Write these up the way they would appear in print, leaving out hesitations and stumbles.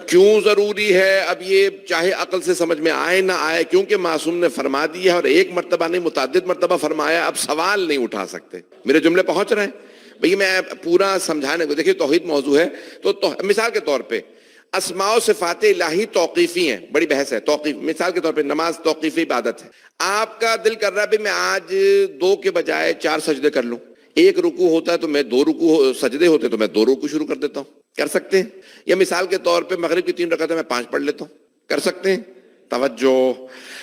کیوں ضروری ہے؟ اب یہ چاہے عقل سے سمجھ میں آئے نہ آئے، کیونکہ معصوم نے فرما دیا اور ایک مرتبہ نہیں متعدد مرتبہ فرمایا، اب سوال نہیں اٹھا سکتے۔ میرے جملے پہنچ رہے ہیں بھئی؟ میں پورا سمجھانے کو، دیکھیں توحید موضوع ہے تو مثال کے طور پہ اسماء و صفات الہی توقیفی ہیں، بڑی بحث ہے توقیف۔ مثال کے طور پہ نماز توقیفی عبادت ہے، آپ کا دل کر رہا ہے میں آج 2 کے بجائے 4 سجدے کر لوں، 1 رکوع ہوتا ہے تو میں 2 رکوع، سجدے ہوتے تو میں 2 رکوع شروع کر دیتا ہوں، کر سکتے ہیں؟ یا مثال کے طور پہ مغرب کی 3 رکعتیں میں 5 پڑھ لیتا ہوں، کر سکتے ہیں؟ توجہ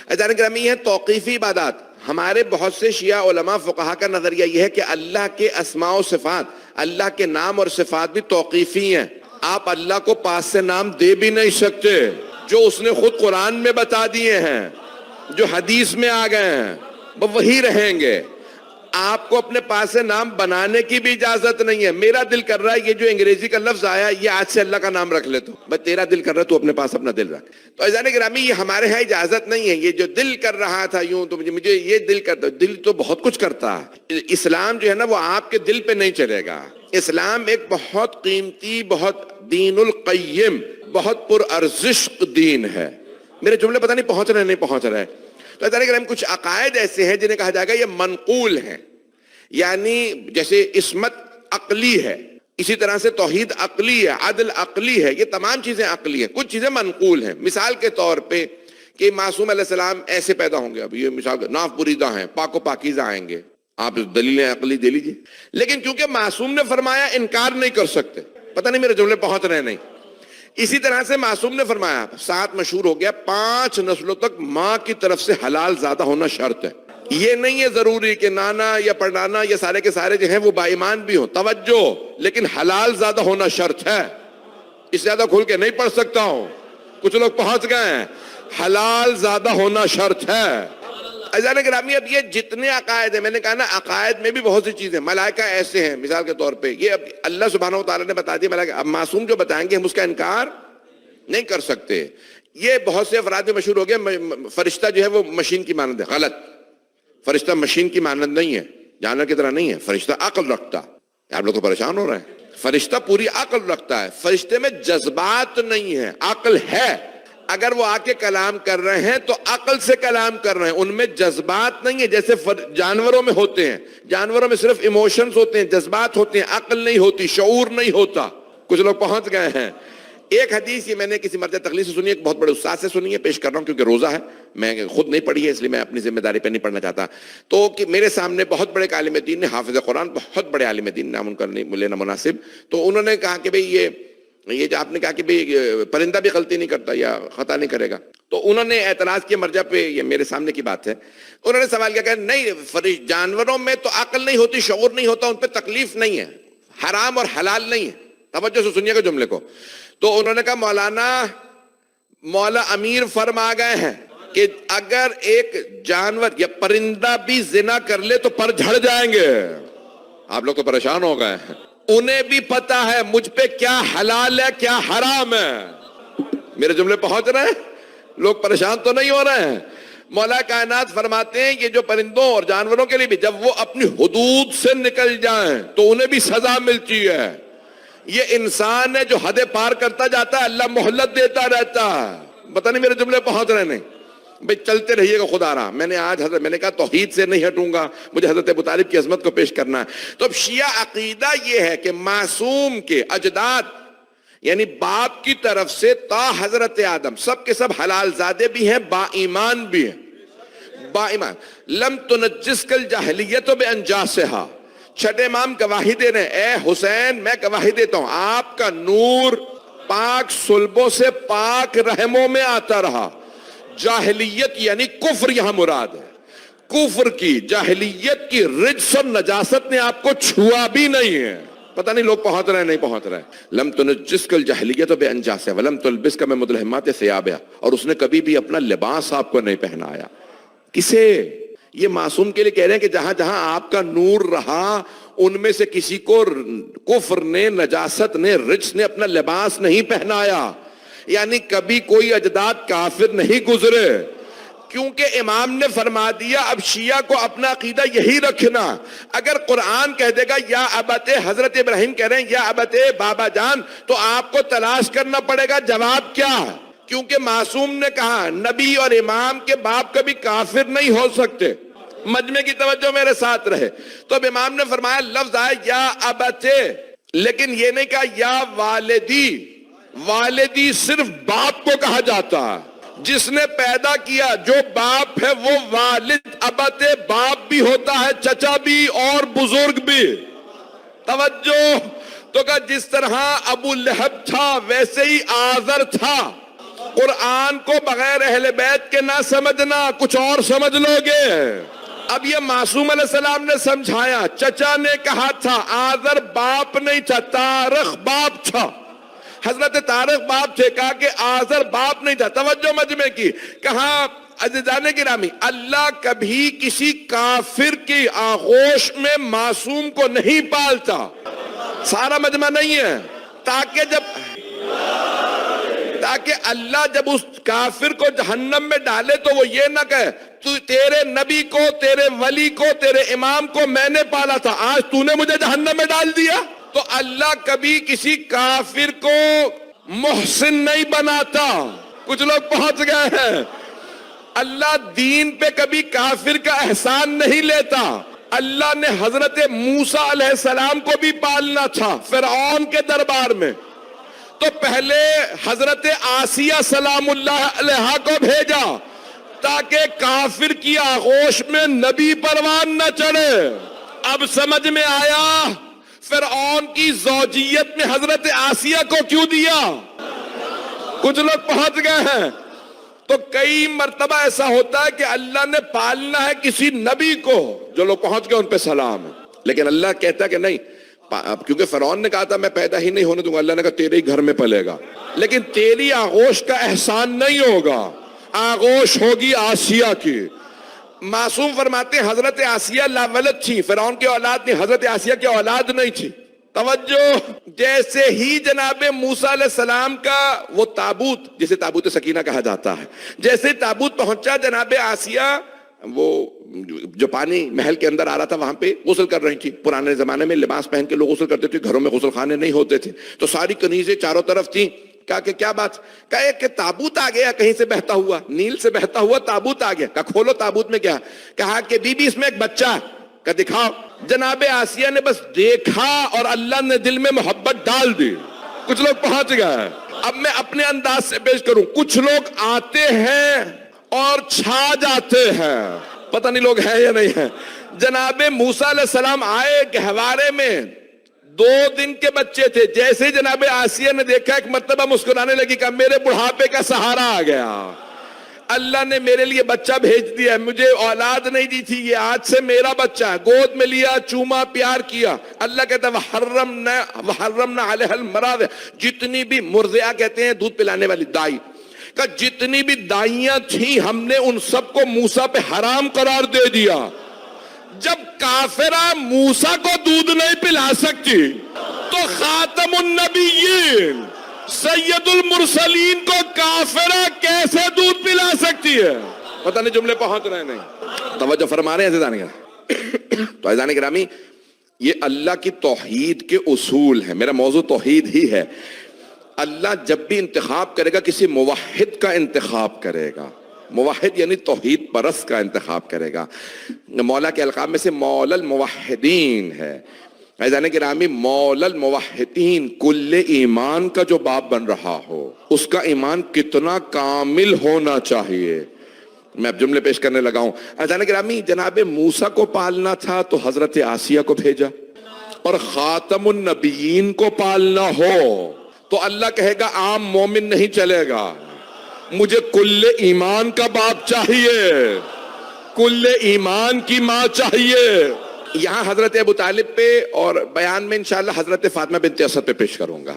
عزیزان گرامی، یہ توقیفی عبادات۔ ہمارے بہت سے شیعہ علماء فقہا کا نظریہ یہ ہے کہ اللہ کے اسماء و صفات، اللہ کے نام اور صفات بھی توقیفی ہیں۔ آپ اللہ کو پاس سے نام دے بھی نہیں سکتے جو اس نے خود قرآن میں بتا دیے ہیں، جو حدیث میں آ گئے ہیں، وہ وہی رہیں گے۔ آپ کو اپنے پاس سے نام بنانے کی بھی اجازت نہیں ہے۔ میرا دل کر رہا ہے یہ جو انگریزی کا لفظ آیا یہ آج سے اللہ کا نام رکھ لیتا ہوں، بس تیرا دل کر رہا ہے تو اپنے پاس اپنا دل رکھ۔ تو عزیزان گرامی، یہ ہمارے ہاں اجازت نہیں ہے۔ یہ جو دل کر رہا تھا یوں، تو مجھے یہ دل کرتا، دل تو بہت کچھ کرتا ہے۔ اسلام جو ہے نا وہ آپ کے دل پہ نہیں چلے گا۔ اسلام ایک بہت قیمتی، بہت دین القیم، بہت پر ارزش دین ہے۔ میرے جملے پتہ نہیں پہنچ رہے نہیں پہنچ رہے؟ تو کچھ عقائد ایسے ہیں جنہیں کہا جائے گا یہ منقول ہیں، یعنی جیسے عصمت عقلی ہے، اسی طرح سے توحید عقلی ہے، عدل عقلی ہے، یہ تمام چیزیں عقلی ہیں۔ کچھ چیزیں منقول ہیں، مثال کے طور پہ کہ معصوم علیہ السلام ایسے پیدا ہوں گے، اب یہ مثال ناف بریدہ ہیں، پاک و پاکیزہ آئیں گے، آپ دلیل عقلی دے لیجئے، لیکن کیونکہ معصوم نے فرمایا انکار نہیں کر سکتے۔ پتہ نہیں میرے جملے پہنچ رہے نہیں؟ اسی طرح سے معصوم نے فرمایا، 7 مشہور ہو گیا، 5 نسلوں تک ماں کی طرف سے حلال زادہ ہونا شرط ہے۔ یہ نہیں ہے ضروری کہ نانا یا پڑنانا یا سارے کے سارے جو ہیں وہ با ایمان بھی ہوں، توجہ، لیکن حلال زادہ ہونا شرط ہے۔ اس سے زیادہ کھل کے نہیں پڑھ سکتا ہوں، کچھ لوگ پہنچ گئے ہیں۔ حلال زادہ ہونا شرط ہے۔ عزیزان گرامی، اب یہ جتنے عقائد ہیں، میں نے کہا نا عقائد میں بھی بہت سی چیزیں، ملائکہ ایسے ہیں مثال کے طور پہ، یہ اب اللہ سبحانہ وتعالی نے بتا دیا ملائکہ، اب معصوم جو بتائیں گے ہم اس کا انکار نہیں کر سکتے۔ یہ بہت سے افراد میں مشہور ہو گئے، فرشتہ جو ہے وہ مشین کی مانند ہے، غلط۔ فرشتہ مشین کی مانند نہیں ہے، جانور کی طرح نہیں ہے، فرشتہ عقل رکھتا ہے۔ آپ لوگ تو پریشان ہو رہے ہیں، فرشتہ پوری عقل رکھتا ہے، فرشتے میں جذبات نہیں ہے، عقل ہے۔ اگر وہ آ کے کلام کر رہے ہیں تو عقل سے کلام کر رہے ہیں، ان میں جذبات نہیں ہے جیسے جانوروں میں ہوتے ہیں۔ جانوروں میں صرف ایموشنز ہوتے ہیں، جذبات ہوتے ہیں، عقل نہیں ہوتی، شعور نہیں ہوتا۔ کچھ لوگ پہنچ گئے ہیں۔ ایک حدیث یہ میں نے کسی مرتبہ تقریر سے سنی ہے، ایک بہت بڑے استاد سے سنی ہے، پیش کر رہا ہوں کیونکہ روزہ ہے، میں خود نہیں پڑھی ہے اس لیے میں اپنی ذمہ داری پہ نہیں پڑھنا چاہتا۔ تو کہ میرے سامنے بہت بڑے عالم دین نے، حافظ قرآن، بہت بڑے عالم دین، نام ان کا نہیں لینا مناسب، تو انہوں نے کہا کہ بھئی یہ جو آپ نے کہا کہ بھئی پرندہ بھی غلطی نہیں کرتا یا خطا نہیں کرے گا، تو انہوں نے اعتراض کیا مرجع پہ، یہ میرے سامنے کی بات ہے، انہوں نے سوال کیا کہ نہیں، جانوروں میں تو عقل نہیں ہوتی، شعور نہیں ہوتا، ان پہ تکلیف نہیں ہے، حرام اور حلال نہیں ہے۔ توجہ سے سنیے گا جملے کو۔ تو انہوں نے کہا مولا امیر فرما گئے ہیں کہ اگر ایک جانور یا پرندہ بھی زنا کر لے تو پر جھڑ جائیں گے۔ آپ لوگ تو پریشان ہو گئے ہیں، انہیں بھی پتا ہے مجھ پہ کیا حلال ہے کیا حرام ہے۔ میرے جملے پہنچ رہے ہیں؟ لوگ پریشان تو نہیں ہو رہے ہیں؟ مولا کائنات فرماتے ہیں یہ جو پرندوں اور جانوروں کے لیے بھی جب وہ اپنی حدود سے نکل جائیں تو انہیں بھی سزا ملتی ہے۔ یہ انسان ہے جو حدیں پار کرتا جاتا ہے، اللہ مہلت دیتا رہتا ہے۔ پتہ نہیں میرے جملے پہنچ رہے نہیں؟ بھئی چلتے رہیے گا خدا رہا۔ میں نے کہا توحید سے نہیں ہٹوں گا، مجھے حضرت ابو طالب کی عظمت کو پیش کرنا ہے۔ تو اب شیعہ عقیدہ یہ ہے کہ معصوم کے اجداد یعنی باپ کی طرف سے تا حضرت آدم سب کے سب حلال زادے بھی ہیں، با ایمان بھی ہیں، با ایمان۔ لم تنجس کل جاہلیت بانجاسہا، چھٹے امام گواہی دے رہے ہیں، اے حسین میں گواہی دیتا ہوں آپ کا نور پاک صلبوں سے پاک رحموں میں آتا رہا۔ جاہلیت یعنی کفر یہاں مراد ہے، کفر کی، جاہلیت کی رجس اور نجاست نے آپ کو چھوا بھی نہیں ہے۔ پتہ نہیں لوگ پہنچ رہے ہیں نہیں پہنچ رہے ہیں؟ لم تنجس کل جاہلیت بانجاسہا ولم تلبس کا میں مدلہمات ثیابہا، اور اس نے کبھی بھی اپنا لباس آپ کو نہیں پہنایا۔ کسے؟ یہ معصوم کے لیے کہہ رہے ہیں کہ جہاں جہاں آپ کا نور رہا ان میں سے کسی کو کفر نے، نجاست نے، رجس نے اپنا لباس نہیں پہنایا، یعنی کبھی کوئی اجداد کافر نہیں گزرے، کیونکہ امام نے فرما دیا اب شیعہ کو اپنا عقیدہ یہی رکھنا. اگر قرآن کہہ دے گا یا ابت، حضرت ابراہیم کہہ رہے ہیں یا ابت بابا جان، تو آپ کو تلاش کرنا پڑے گا جواب کیا. کیونکہ معصوم نے کہا نبی اور امام کے باپ کبھی کافر نہیں ہو سکتے. مجمع کی توجہ میرے ساتھ رہے. تو اب امام نے فرمایا لفظ آیا یا ابت، لیکن یہ نہیں کہا یا والدی. والدی صرف باپ کو کہا جاتا ہے، جس نے پیدا کیا. جو باپ ہے وہ والد. ابت باپ بھی ہوتا ہے، چچا بھی اور بزرگ بھی. توجہ. تو کہ جس طرح ابو لہب تھا ویسے ہی آزر تھا. قرآن کو بغیر اہل بیت کے نہ سمجھنا، کچھ اور سمجھ لو گے. اب یہ معصوم علیہ السلام نے سمجھایا. چچا نے کہا تھا، آزر باپ نہیں تھا، تارخ باپ تھا. حضرت تارخ باپ تھے، کہا کہ آزر باپ نہیں تھا. توجہ مجمع کی. کہا عزیزان گرامی، اللہ کبھی کسی کافر کی آغوش میں معصوم کو نہیں پالتا. سارا مجمع نہیں ہے. تاکہ اللہ جب اس کافر کو جہنم میں ڈالے تو وہ یہ نہ کہے تو تیرے نبی کو، تیرے ولی کو، تیرے امام کو میں نے پالا تھا، آج تو نے مجھے جہنم میں ڈال دیا. تو اللہ کبھی کسی کافر کو محسن نہیں بناتا. کچھ لوگ پہنچ گئے ہیں. اللہ دین پہ کبھی کافر کا احسان نہیں لیتا. اللہ نے حضرت موسیٰ علیہ السلام کو بھی پالنا تھا فرعون کے دربار میں، تو پہلے حضرت آسیہ سلام اللہ علیہا کو بھیجا تاکہ کافر کی آغوش میں نبی پروان نہ چڑھے. اب سمجھ میں آیا فرعون کی زوجیت میں حضرت آسیہ کو کیوں دیا. کچھ لوگ پہنچ گئے ہیں. تو کئی مرتبہ ایسا ہوتا ہے کہ اللہ نے پالنا ہے کسی نبی کو. جو لوگ پہنچ گئے ان پہ سلام ہے. لیکن اللہ کہتا ہے کہ نہیں، کیونکہ فرعون نے کہا تھا میں پیدا ہی نہیں ہونے دوں گا. اللہ نے کہا تیرے ہی گھر میں پلے گا، لیکن تیری آغوش کا احسان نہیں ہوگا، آغوش ہوگی آسیہ کی. معصوم فرماتے ہیں حضرت آسیہ لا ولد تھی، فرعون کی اولاد نہیں، حضرت آسیہ کی اولاد نہیں تھی. توجہ. جیسے ہی جناب موسیٰ علیہ السلام کا وہ تابوت، جسے تابوت سکینہ کہا جاتا ہے، جیسے تابوت پہنچا، جناب آسیہ وہ جو پانی محل کے اندر آ رہا تھا وہاں پہ غسل کر رہی تھی. پرانے زمانے میں لباس پہن کے لوگ غسل کرتے تھے، گھروں میں غسل خانے نہیں ہوتے تھے، تو ساری کنیزیں چاروں طرف تھیں. کہا کہ کیا بات؟ کہا کہ تابوت آ گیا کہیں سے بہتا ہوا، نیل سے بہتا ہوا تابوت آ گیا. کہا کھولو تابوت میں کیا. کہا کہ بی بی اس میں ایک بچہ ہے. کہا دکھاؤ. جناب آسیہ نے بس دیکھا اور اللہ نے دل میں محبت ڈال دی. کچھ لوگ پہنچ گئے. اب میں اپنے انداز سے پیش کروں. کچھ لوگ آتے ہیں اور چھا جاتے ہیں، پتہ نہیں لوگ ہیں یا نہیں ہیں. جناب موسیٰ علیہ السلام آئے گہوارے میں، 2 دن کے بچے تھے. جیسے جناب آسیہ نے دیکھا ایک مرتبہ مسکرانے لگی، کہا میرے بڑھاپے کا سہارا آ گیا، اللہ نے میرے لیے بچہ بھیج دیا. مجھے اولاد نہیں دی تھی، یہ آج سے میرا بچہ ہے. گود میں لیا، چوما، پیار کیا. اللہ کہتا ہے وَحَرَّمْنَا عَلَيْهَا الْمَرَاضِعَ. جتنی بھی مرضعہ کہتے ہیں دودھ پلانے والی دائی، کہ جتنی بھی دائیاں تھیں ہم نے ان سب کو موسیٰ پہ حرام قرار دے دیا. جب کافرہ موسیٰ کو دودھ نہیں پلا سکتی تو خاتم النبیین سید المرسلین کو کافرہ کیسے دودھ پلا سکتی ہے؟ پتہ نہیں جملے پہنچ رہے نہیں. توجہ فرما رہے ہیں عزیزان گرامی. تو عزیزان گرامی، یہ اللہ کی توحید کے اصول ہیں. میرا موضوع توحید ہی ہے. اللہ جب بھی انتخاب کرے گا کسی موحد کا انتخاب کرے گا. موحد یعنی توحید پرست کا انتخاب کرے گا. مولا کے القاب میں سے مولا الموحدین ہے. عزیزان گرامی، مولا الموحدین کل ایمان کا جو باپ بن رہا ہو اس کا ایمان کتنا کامل ہونا چاہیے. میں اب جملے پیش کرنے لگا ہوں. عزیزان گرامی، جناب موسیٰ کو پالنا تھا تو حضرت آسیہ کو بھیجا، اور خاتم النبیین کو پالنا ہو تو اللہ کہے گا عام مومن نہیں چلے گا، مجھے کل ایمان کا باپ چاہیے، کل ایمان کی ماں چاہیے. یہاں حضرت ابو طالب پہ اور بیان میں انشاءاللہ حضرت فاطمہ بنت اسد پہ پیش کروں گا،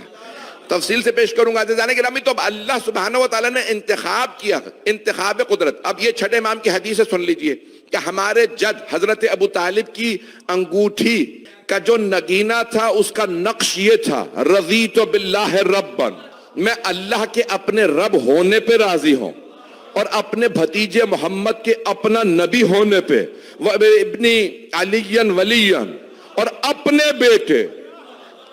تفصیل سے پیش کروں گا. عزیزان گرامی، تو اب اللہ سبحانہ و تعالیٰ نے انتخاب کیا، انتخاب قدرت. اب یہ چھٹے امام کی حدیث سن لیجئے کہ ہمارے جد حضرت ابو طالب کی انگوٹھی کا جو نگینہ تھا اس کا نقش یہ تھا، رضیت باللہ ربا، میں اللہ کے اپنے رب ہونے پہ راضی ہوں. اور اپنے بھتیجے محمد کے اپنا نبی ہونے پہ ابنی علی ولی اور اپنے بیٹے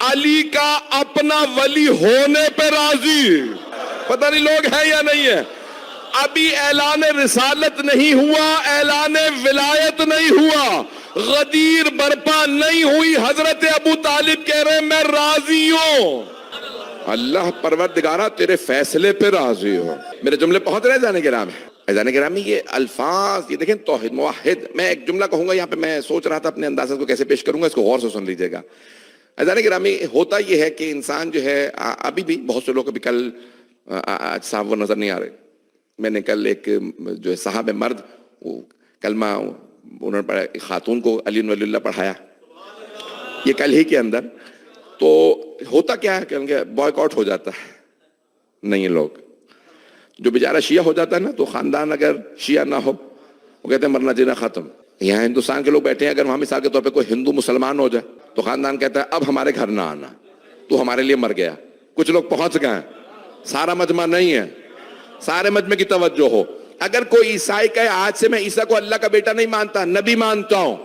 علی کا اپنا ولی ہونے پہ راضی. پتہ نہیں لوگ ہیں یا نہیں ہے. ابھی اعلان رسالت نہیں ہوا, اعلان ولایت نہیں ہوا, غدیر برپا نہیں ہوئی, حضرت ابو طالب کہہ رہے ہیں میں راضی ہوں. اللہ پروردگارہ تیرے فیصلے پہ راضی ہو. میرے جملے پہنچ رہے ہیں جانے گرام ہے. ایزان گرامی یہ الفاظ یہ دیکھیں توحید موحد. میں ایک جملہ کہوں گا یہاں پہ, میں سوچ رہا تھا اپنے انداز کو کیسے پیش کروں گا, اس کو غور سے سن لیجئے گا. ایزان گرامی ہوتا یہ ہے کہ انسان جو ہے ابھی بھی بہت سے لوگ ابھی کل صاحب وہ نظر نہیں آ رہے. میں نے کل ایک جو ہے صاحب مرد وہ کلمہ انہوں نے پڑھا, خاتون کو علی ولی اللہ پڑھایا یہ کل ہی کے اندر. تو ہوتا کیا ہے کہ بوائے کاٹ ہو جاتا ہے. نہیں لوگ جو بیچارہ شیعہ ہو جاتا ہے نا, تو خاندان اگر شیعہ نہ ہو وہ کہتے ہیں مرنا جینا ختم. یہاں ہندوستان کے لوگ بیٹھے ہیں, اگر وہاں مثال کے طور پہ کوئی ہندو مسلمان ہو جائے تو خاندان کہتا ہے اب ہمارے گھر نہ آنا, تو ہمارے لیے مر گیا. کچھ لوگ پہنچ گئے, سارا مجمع نہیں ہے, سارے مجمع کی توجہ ہو. اگر کوئی عیسائی کہے آج سے میں عیسیٰ کو اللہ کا بیٹا نہیں مانتا, نبی مانتا ہوں,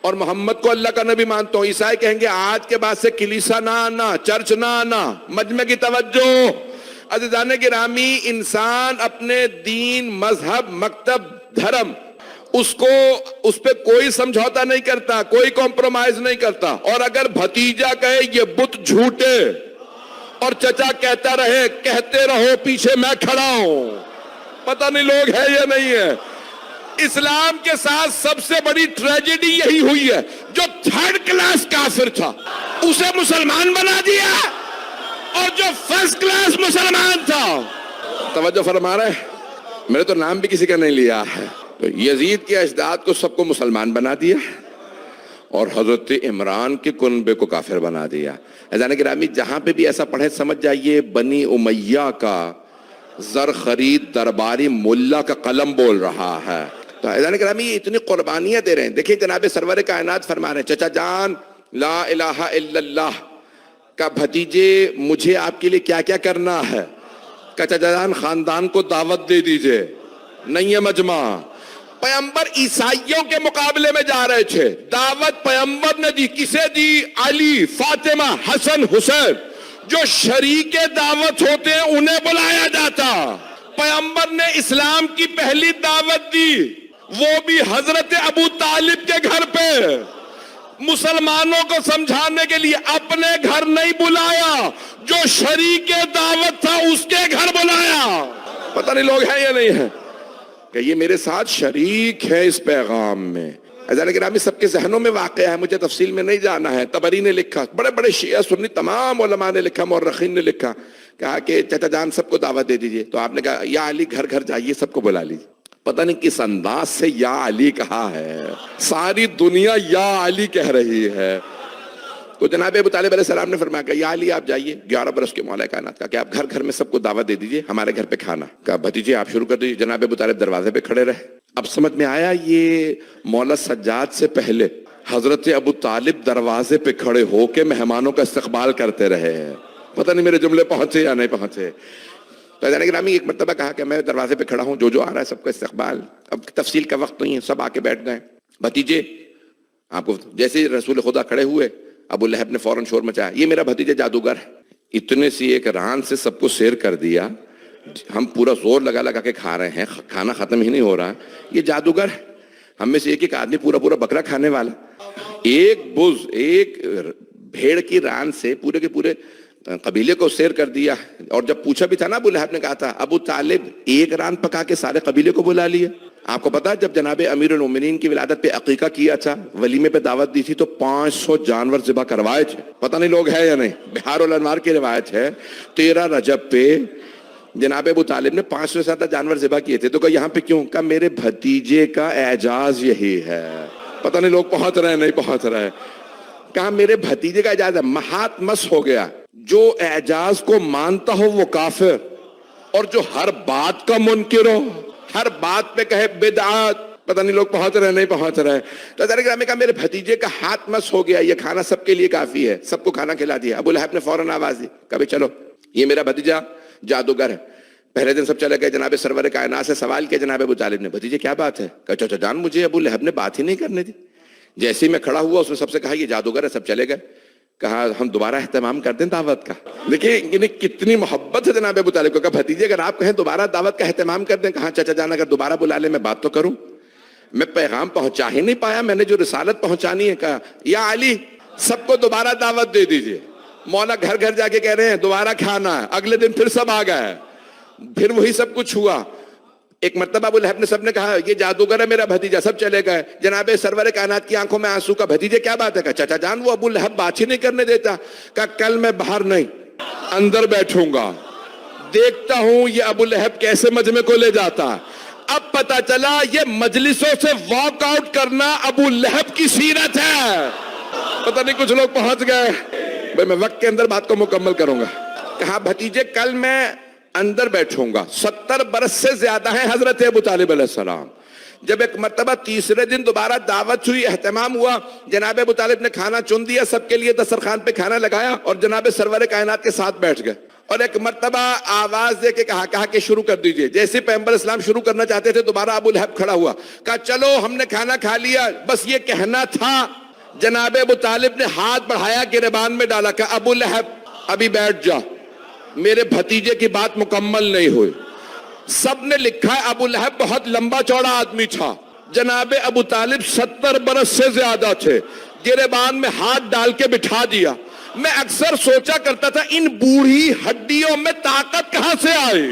اور محمد کو اللہ کا نبی مانتا ہوں, عیسائی کہیں گے آج کے بعد سے کلیسا نہ آنا, چرچ نہ آنا, مجمع کی توجہ. عزیزان گرامی انسان اپنے دین, مذہب, مکتب, دھرم اس پہ کوئی سمجھوتا نہیں کرتا, کوئی کمپرومائز نہیں کرتا. اور اگر بھتیجا کہے یہ بت جھوٹے اور چچا کہتا رہے کہتے رہو پیچھے میں کھڑا ہوں. پتہ نہیں لوگ ہے یا نہیں ہے. اسلام کے ساتھ سب سے بڑی ٹریجڈی یہی ہوئی ہے, جو تھرڈ کلاس کافر تھا اسے مسلمان بنا دیا, اور جو فرسٹ کلاس مسلمان تھا, توجہ فرما رہے, میرے تو نام بھی کسی کا نہیں لیا ہے, تو یزید کے اجداد کو سب کو مسلمان بنا دیا اور حضرت عمران کے کنبے کو کافر بنا دیا. عزیزان گرامی جہاں پہ بھی ایسا پڑھے سمجھ جائیے بنی امیہ کا زر خرید درباری ملا کا قلم بول رہا ہے. تو عزیزان گرامی یہ اتنی قربانیاں دے رہے ہیں. دیکھیں جناب سرور کائنات فرما رہے ہیں چچا جان لا الہ الا اللہ کا بھتیجے مجھے آپ کے لیے کیا کیا کرنا ہے. چچا جان خاندان کو دعوت دے دیجئے, نہیں ہے مجمع. پیغمبر عیسائیوں کے مقابلے میں جا رہے تھے, دعوت پیغمبر نے دی. کسے دی؟ علی, فاطمہ, حسن, حسین. جو شریک دعوت ہوتے ہیں انہیں بلایا جاتا. پیغمبر نے اسلام کی پہلی دعوت دی, وہ بھی حضرت ابو طالب کے گھر پہ, مسلمانوں کو سمجھانے کے لیے. اپنے گھر نہیں بلایا, جو شریک دعوت تھا اس کے گھر بلایا. پتہ نہیں لوگ ہیں یا نہیں ہیں کہ یہ میرے ساتھ شریک ہے اس پیغام میں. عزیزان گرامی سب کے ذہنوں میں واقع ہے, مجھے تفصیل میں نہیں جانا ہے. طبری نے لکھا, بڑے بڑے شیعہ سنی تمام علماء نے لکھا, مورخین نے لکھا, کہا کہ چچا جان سب کو دعوت دے دیجئے. تو آپ نے کہا یا علی گھر گھر جائیے, سب کو بلا لیجیے. پتہ نہیں کس انداز سے یا علی کہا ہے, ساری دنیا یا علی کہہ رہی ہے. تو جناب ابو طالب علیہ السلام نے فرمایا کہ یا علی آپ جائیے 11 برس کے مولا کائنات کا, کہ آپ گھر گھر میں سب کو دعوت دے دیجئے, ہمارے گھر پہ کھانا. کہا بھتیجے آپ شروع کر دیجئے. جناب ابو طالب دروازے پہ کھڑے رہے. اب سمجھ میں آیا یہ مولا سجاد سے پہلے حضرت ابو طالب دروازے پہ کھڑے ہو کے مہمانوں کا استقبال کرتے رہے ہیں. پتہ نہیں میرے جملے پہنچے یا نہیں پہنچے. تو عزیزان گرامی ایک مرتبہ کہا کہ میں دروازے پہ کھڑا ہوں, جو آ رہا ہے سب کا استقبال. اب تفصیل کا وقت نہیں ہے, سب آ کے بیٹھ گئے. بھتیجے آپ کو جیسے رسول خدا کھڑے ہوئے, ابو لہب نے فوراً شور مچایا, یہ میرا بھتیجا جادوگر ہے. اتنے سی ایک ران سے سب کو سیر کر دیا. ہم پورا زور لگا لگا کے کھا رہے ہیں, کھانا ختم ہی نہیں ہو رہا. یہ جادوگر ہے. ہم میں سے ایک آدمی پورا پورا بکرا کھانے والا. ایک بز, ایک بھیڑ کی ران سے پورے کے پورے قبیلے کو سیر کر دیا. اور جب پوچھا بھی تھا نا, ابو لہب نے کہا تھا ابو طالب ایک ران پکا کے سارے قبیلے کو بلا لیے. آپ کو پتا جب جناب امیر المومنین کی ولادت پہ عقیقہ کیا تھا, ولیمے پہ دعوت دی تھی, تو 500 جانور ذبح کروائے تھے. پتہ نہیں لوگ ہے یا نہیں. بہار الانوار کی روایت ہے 13 رجب پہ جناب ابو طالب نے 500 سے زیادہ جانور ذبح کیے تھے. تو کہا یہاں پہ کیوں؟ کہا میرے بھتیجے کا اعجاز یہی ہے. پتہ نہیں لوگ پہنچ رہے ہیں نہیں پہنچ رہے. کہا میرے بھتیجے کا اعجاز ہے. مہات مس ہو گیا. جو اعجاز کو مانتا ہو وہ کافر, اور جو ہر بات کا منکر ہو, ہر بات پہ کہے بدعات. پتہ نہیں لوگ پہنچ رہے ہیں نہیں پہنچ رہے. تو حضرت گرامی کہا میرے بھتیجے کا ہاتھ مس ہو گیا, یہ کھانا سب کے لیے کافی ہے. سب کو کھانا کھلا دیا. ابو لہب نے فوراً آواز دی, کہا چلو یہ میرا بھتیجا جادوگر ہے, پہلے دن سب چلے گئے، جناب سرور کائنات سے سوال کیا جناب ابو طالب نے، بھتیجے کیا بات ہے؟ کہا چچا جان مجھے ابو لہب نے بات ہی نہیں کرنے دی، جیسے ہی میں کھڑا ہوا اس نے سب سے کہا یہ جادوگر ہے، سب چلے گئے۔ کہا ہم دوبارہ اہتمام کر دیں دعوت کا۔ دیکھیں انہیں کتنی محبت ہے جناب ابو طالب کو، کہا بھتیجے اگر آپ کہیں دوبارہ دعوت کا اہتمام کر دیں، کہا چچا جان اگر دوبارہ بلا لیں میں بات تو کروں، میں پیغام پہنچا ہی نہیں پایا، میں نے جو رسالت پہنچانی ہے۔ کہا یا علی سب کو دوبارہ دعوت دے دیجئے۔ مولا گھر گھر جا کے کہہ رہے ہیں دوبارہ کھانا ہے، اگلے دن پھر سب آ گئے، پھر وہی سب کچھ ہوا۔ ایک مرتبہ ابو لہب نے سب نے کہا یہ جادوگر ہے میرا بھتیجا، سب چلے گئے۔ جناب سرور کائنات کی آنکھوں میں آنسو، کا بھتیجے کیا بات ہے؟ کہا چچا جان وہ ابو لہب بات ہی نہیں کرنے دیتا۔ کہا کل میں باہر نہیں اندر بیٹھوں گا، دیکھتا ہوں یہ ابو لہب کیسے مجمع کو لے جاتا۔ اب پتا چلا یہ مجلسوں سے واک آؤٹ کرنا ابو لہب کی سیرت ہے۔ پتہ نہیں کچھ لوگ پہنچ گئے، میں وقت کے اندر بات کو مکمل کروں گا۔ کہا بھتیجے کل میں اندر بیٹھوں گا۔ 70 برس سے زیادہ ہیں حضرت ابو طالب علیہ السلام۔ جب ایک مرتبہ تیسرے دن دوبارہ دعوت ہوئی، اہتمام ہوا، جناب ابو طالب نے کھانا چن دیا، سب کے لیے دسترخوان پہ کھانا لگایا اور جناب سرور کائنات کے ساتھ بیٹھ گئے۔ اور ایک مرتبہ آواز دے کے کہا کہ شروع کر دیجئے۔ جیسے پیغمبر اسلام شروع کرنا چاہتے تھے دوبارہ ابو لہب کھڑا ہوا، کہا چلو ہم نے کھانا کھا لیا، بس یہ کہنا تھا۔ جناب ابو طالب نے ہاتھ بڑھایا گریبان میں ڈالا، کہا ابو لہب ابھی بیٹھ جا، میرے بھتیجے کی بات مکمل نہیں ہوئی۔ سب نے لکھا ہے ابو لہب بہت لمبا چوڑا آدمی تھا، جناب ابو طالب 70 برس سے زیادہ تھے، گریبان میں ہاتھ ڈال کے بٹھا دیا۔ میں اکثر سوچا کرتا تھا ان بوڑھی ہڈیوں میں طاقت کہاں سے آئی،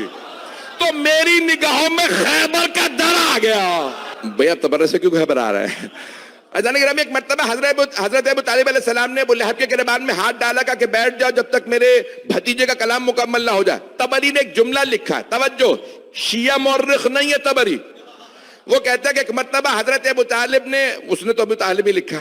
تو میری نگاہوں میں خیبر کا در آ گیا۔ بھیا تبرے سے کیوں گھبرا رہا ہے؟ اذان گرامی ایک مرتبہ حضرت ابو طالب علیہ السلام نے ابو لہب کے گریبان میں ہاتھ ڈالا، کہا کہ بیٹھ جاؤ جب تک میرے بھتیجے کا کلام مکمل نہ ہو جائے۔ تبری نے ایک جملہ لکھا ہے، توجہ، شیعہ مورخ نہیں ہے تبری، وہ کہتا ہے کہ ایک مرتبہ حضرت ابو طالب نے، اس نے تو ابو طالب ہی لکھا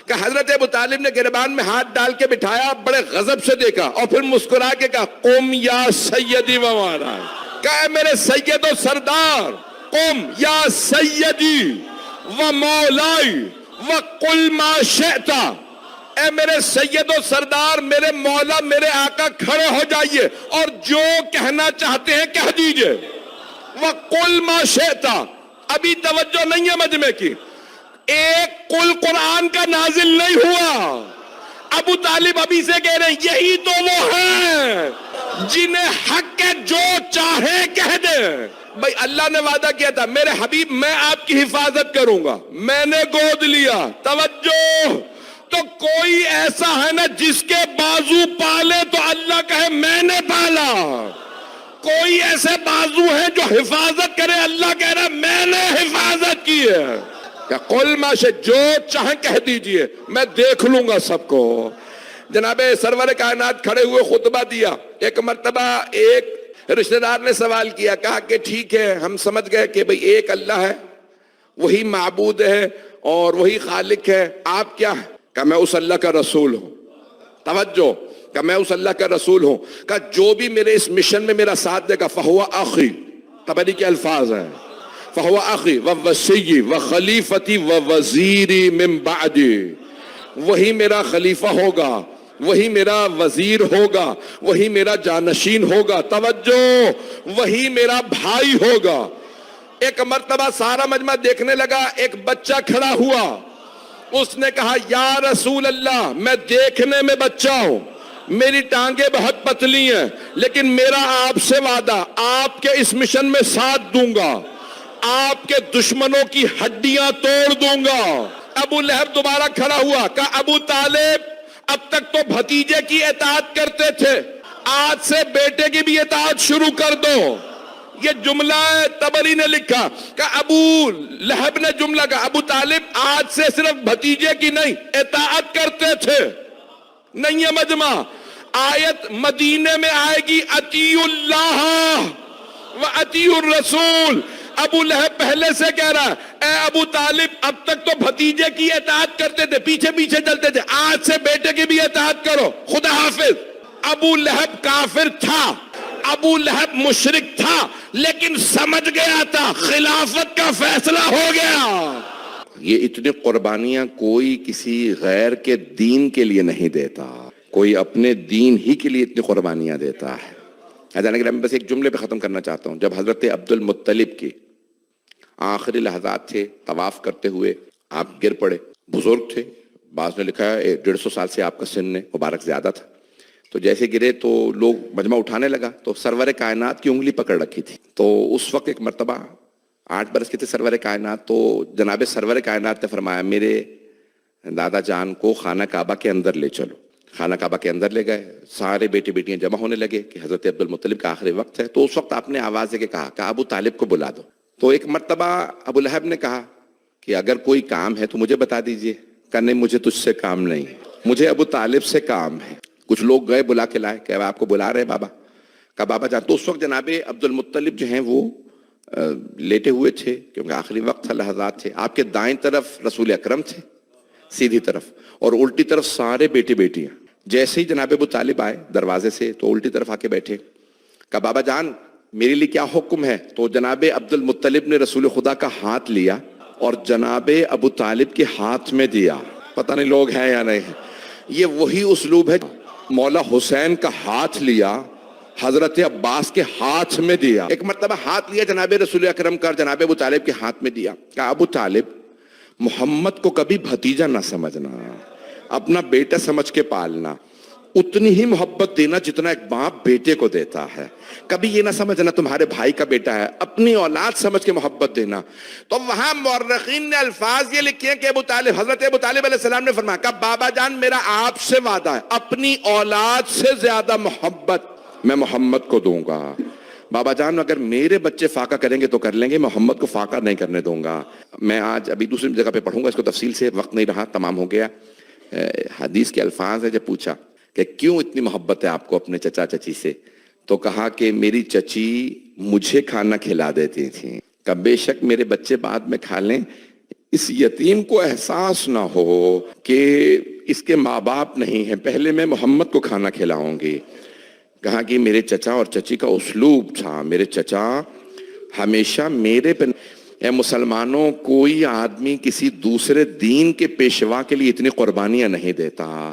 کہ حضرت ابو طالب نے گریبان میں ہاتھ ڈال کے بٹھایا، بڑے غضب سے دیکھا اور پھر مسکرا کے کہا قم یا سیدی و مولا، کہا میرے سید و سردار، قم یا سیدی و مولائی وَقُلْ مَا شِئْتَ، اے میرے سید و سردار، میرے مولا، میرے آقا، کھڑے ہو جائیے اور جو کہنا چاہتے ہیں کہہ دیجئے۔ وَقُلْ مَا شِئْتَ، ابھی توجہ نہیں ہے مجمع کی، ایک قل قرآن کا نازل نہیں ہوا۔ ابو طالب ابھی سے کہہ رہے ہیں یہی تو وہ ہیں جنہیں حق کے جو چاہے کہہ دے۔ بھائی اللہ نے وعدہ کیا تھا میرے حبیب میں آپ کی حفاظت کروں گا، میں نے گود لیا۔ توجہ، تو کوئی ایسا ہے نا جس کے بازو پالے تو اللہ کہے میں نے پالا، کوئی ایسے بازو ہیں جو حفاظت کرے اللہ کہہ رہا میں نے حفاظت کی ہے۔ کہ قل ما شئت، جو چاہیں کہہ دیجئے میں دیکھ لوں گا سب کو۔ جناب سرور کائنات کھڑے ہوئے خطبہ دیا۔ ایک مرتبہ ایک رشتہ دار نے سوال کیا، کہا کہ ٹھیک ہے ہم سمجھ گئے کہ بھئی ایک اللہ ہے، وہی معبود ہے اور وہی خالق ہے، آپ کیا ہیں؟ کہ میں اس اللہ کا رسول ہوں۔ توجہ، کہ میں اس اللہ کا رسول ہوں، کہ جو بھی میرے اس مشن میں میرا ساتھ دے گا فہو اخی، تبری کے الفاظ ہیں، فہو اخی ووصی وخلیفتی ووزیری من بعدی، وہی میرا خلیفہ ہوگا، وہی میرا وزیر ہوگا، وہی میرا جانشین ہوگا۔ توجہ، وہی میرا بھائی ہوگا۔ ایک مرتبہ سارا مجمع دیکھنے لگا، ایک بچہ کھڑا ہوا، اس نے کہا یا رسول اللہ میں دیکھنے میں بچہ ہوں، میری ٹانگیں بہت پتلی ہیں، لیکن میرا آپ سے وعدہ آپ کے اس مشن میں ساتھ دوں گا، آپ کے دشمنوں کی ہڈیاں توڑ دوں گا۔ ابو لہب دوبارہ کھڑا ہوا، کہا ابو طالب اب تک تو بھتیجے کی اطاعت کرتے تھے، آج سے بیٹے کی بھی اطاعت شروع کر دو۔ یہ جملہ تبری نے لکھا کہ ابو لہب نے جملہ کہا ابو طالب آج سے صرف بھتیجے کی نہیں اطاعت کرتے تھے۔ نہیں ہے مجمع، آیت مدینے میں آئے گی اطیعوا اللہ و اطیعوا الرسول۔ ابو لہب پہلے سے کہہ رہا ہے اے ابو طالب اب تک تو بھتیجے کی اطاعت کرتے تھے، پیچھے پیچھے چلتے تھے، آج سے بیٹے کی بھی اطاعت کرو، خدا حافظ۔ ابو لہب کافر تھا، ابو لہب مشرک تھا، لیکن سمجھ گیا تھا خلافت کا فیصلہ ہو گیا۔ یہ اتنی قربانیاں کوئی کسی غیر کے دین کے لیے نہیں دیتا، کوئی اپنے دین ہی کے لیے اتنی قربانیاں دیتا ہے۔ حضرت گرامی بس ایک جملے پہ ختم کرنا چاہتا ہوں. جب حضرت عبد المطلب کے آخری لحظات تھے طواف کرتے ہوئے آپ گر پڑے. بزرگ تھے, بعض نے لکھا ہے 150 سال سے آپ کا سن مبارک زیادہ تھا. تو جیسے گرے تو لوگ مجمع اٹھانے لگا تو سرور کائنات کی انگلی پکڑ رکھی تھی. تو اس وقت ایک مرتبہ 8 برس کے تھے سرور کائنات, تو جناب سرور کائنات نے فرمایا میرے دادا جان کو خانہ کعبہ کے اندر لے چلو. خانہ کعبہ کے اندر لے گئے, سارے بیٹے بیٹیاں جمع ہونے لگے کہ حضرت عبد المطلب کا آخری وقت ہے. تو اس وقت آپ نے آواز دے کے کہا کہ ابو طالب کو بلا دو. تو ایک مرتبہ ابو لہب نے کہا کہ اگر کوئی کام ہے تو مجھے بتا دیجئے. کہ نہیں, مجھے تجھ سے کام نہیں, مجھے ابو طالب سے کام ہے. کچھ لوگ گئے بلا کے لائے کہ آپ کو بلا رہے بابا. کہا بابا جان. تو اس وقت جناب عبد المطلب جو ہیں وہ لیٹے ہوئے تھے کیونکہ آخری وقت لحظات تھے. آپ کے دائیں طرف رسول اکرم تھے سیدھی طرف, اور الٹی طرف سارے بیٹے بیٹیاں. جیسے ہی جناب ابو طالب آئے دروازے سے تو الٹی طرف آ کے بیٹھے. کہا بابا جان میرے لیے کیا حکم ہے. تو جناب عبد المطلب نے رسول خدا کا ہاتھ لیا اور جناب ابو طالب کے ہاتھ میں دیا. پتہ نہیں لوگ ہیں یا نہیں. یہ وہی اسلوب ہے. مولا حسین کا ہاتھ لیا, حضرت عباس کے ہاتھ میں دیا. ایک مرتبہ ہاتھ لیا جناب رسول اکرم کا, جناب ابو طالب کے ہاتھ میں دیا. کہا ابو طالب محمد کو کبھی بھتیجا نہ سمجھنا, اپنا بیٹا سمجھ کے پالنا. اتنی ہی محبت دینا جتنا ایک باپ بیٹے کو دیتا ہے. کبھی یہ نہ سمجھنا تمہارے بھائی کا بیٹا ہے, اپنی اولاد سمجھ کے محبت دینا. تو وہاں مورخین نے الفاظ یہ لکھے ہیں کہ ابو طالب, حضرت ابو طالب علیہ السلام نے فرمایا کہ بابا جان میرا آپ سے وعدہ ہے, اپنی اولاد سے زیادہ محبت میں محمد کو دوں گا. بابا جان اگر میرے بچے فاقہ کریں گے تو کر لیں گے, محمد کو فاقہ نہیں کرنے دوں گا. میں آج ابھی دوسری جگہ پہ پڑھوں گا اس کو تفصیل سے, وقت نہیں رہا, تمام ہو گیا. حدیث کے الفاظ ہے. جب پوچھا کہ کیوں اتنی محبت ہے آپ کو اپنے چچا چچی سے, تو کہا کہ میری چچی مجھے کھانا کھلا دیتی تھی, کہ بے شک میرے بچے بعد میں کھا لیں, اس یتیم کو احساس نہ ہو کہ اس کے ماں باپ نہیں ہیں, پہلے میں محمد کو کھانا کھلاؤں گی. کہا کہ میرے چچا اور چچی کا اسلوب تھا, میرے چچا ہمیشہ میرے پہ. اے مسلمانوں, کوئی آدمی کسی دوسرے دین کے پیشوا کے لیے اتنی قربانیاں نہیں دیتا.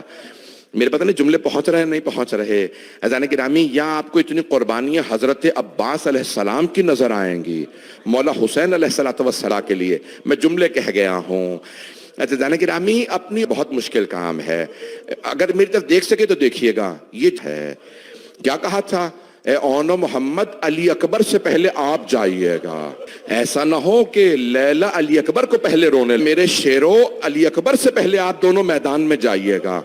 میرے پتہ نہیں جملے پہنچ رہے ہیں نہیں پہنچ رہے. اذان گرامی, یا آپ کو اتنی قربانیاں حضرت عباس علیہ السلام کی نظر آئیں گی مولا حسین علیہ السلام کے لیے. میں جملے کہہ گیا ہوں. اذان گرامی, اپنی بہت مشکل کام ہے. اگر میری طرف دیکھ سکے تو دیکھیے گا. یہ ہے کیا کہا تھا, اے اونو محمد علی اکبر سے پہلے آپ جائیے گا. ایسا نہ ہو کہ لیلا علی اکبر کو پہلے رونے, میرے شیرو علی اکبر سے پہلے آپ دونوں میدان میں جائیے گا.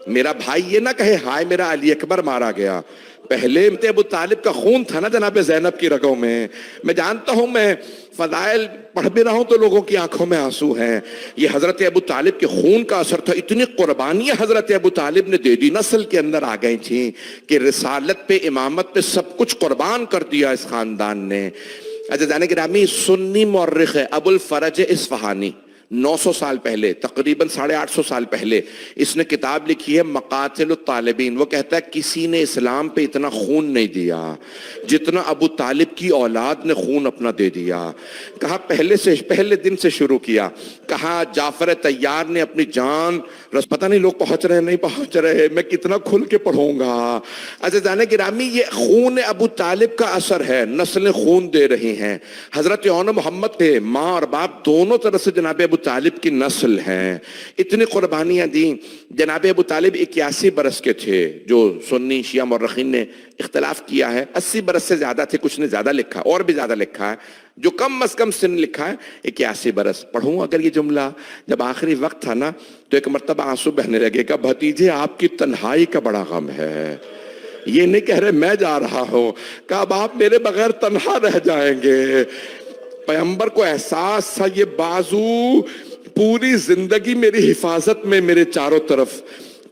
میرا بھائی یہ نہ کہے ہائے میرا علی اکبر مارا گیا. پہلے ابو طالب کا خون تھا نا جناب زینب کی رگوں میں. میں جانتا ہوں, میں فضائل پڑھ بھی رہا ہوں تو لوگوں کی آنکھوں میں آنسو ہیں. یہ حضرت ابو طالب کے خون کا اثر تھا. اتنی قربانیاں حضرت ابو طالب نے دے دی, نسل کے اندر آ گئی تھیں کہ رسالت پہ, امامت پہ سب کچھ قربان کر دیا اس خاندان نے. عزیزان گرامی, سنی مورخ ہے ابو الفرج اصفہانی, 900 سال پہلے, تقریباً 850 سال پہلے اس نے کتاب لکھی ہے مقاتل الطالبین. وہ کہتا ہے کسی نے اسلام پہ اتنا خون نہیں دیا جتنا ابو طالب کی اولاد نے خون اپنا دے دیا. کہا پہلے دن سے شروع کیا. کہا جعفر طیار نے اپنی جان, پتہ نہیں لوگ پہنچ رہے نہیں پہنچ رہے, میں کتنا کھل کے پڑھوں گا. عزیزان گرامی, یہ خون ابو طالب کا اثر ہے, نسلیں خون دے رہی ہیں. حضرت اون محمد کے ماں اور باپ دونوں طرف سے جناب ابو طالب کی نسل ہیں. اتنی قربانیاں دیں. جناب ابو طالب 81 برس کے تھے, جو سنی شیعہ مورخین نے اختلاف کیا ہے. 80 برس سے زیادہ تھے, کچھ نے زیادہ لکھا, اور بھی زیادہ لکھا ہے. جو کم از کم سن لکھا ہے 81 برس. پڑھوں اگر یہ جملہ, جب آخری وقت تھا نا تو ایک مرتبہ آنسو بہنے لگے. کہ بھتیجے آپ کی تنہائی کا بڑا غم ہے, یہ نہیں کہہ رہے میں جا رہا ہوں, کہ اب آپ میرے بغیر تنہا رہ جائیں گے. پیغمبر کو احساس تھا یہ بازو پوری زندگی میری حفاظت میں میرے چاروں طرف.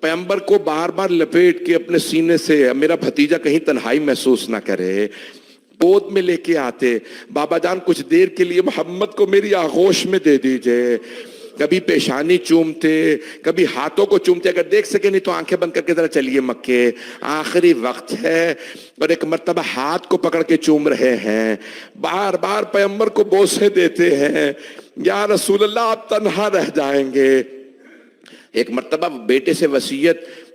پیغمبر کو بار بار لپیٹ کے اپنے سینے سے, میرا بھتیجا کہیں تنہائی محسوس نہ کرے, گود میں لے کے آتے. بابا جان کچھ دیر کے لیے محمد کو میری آغوش میں دے دیجئے. کبھی پیشانی چومتے, کبھی ہاتھوں کو چومتے, اگر دیکھ سکے نہیں تو آنکھیں بند کر کے ذرا چلیے مکے, آخری وقت ہے. اور ایک مرتبہ ہاتھ کو پکڑ کے چوم رہے ہیں, بار بار پیغمبر کو بوسے دیتے ہیں, یا رسول اللہ آپ تنہا رہ جائیں گے. ایک مرتبہ بیٹے سے وصیت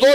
2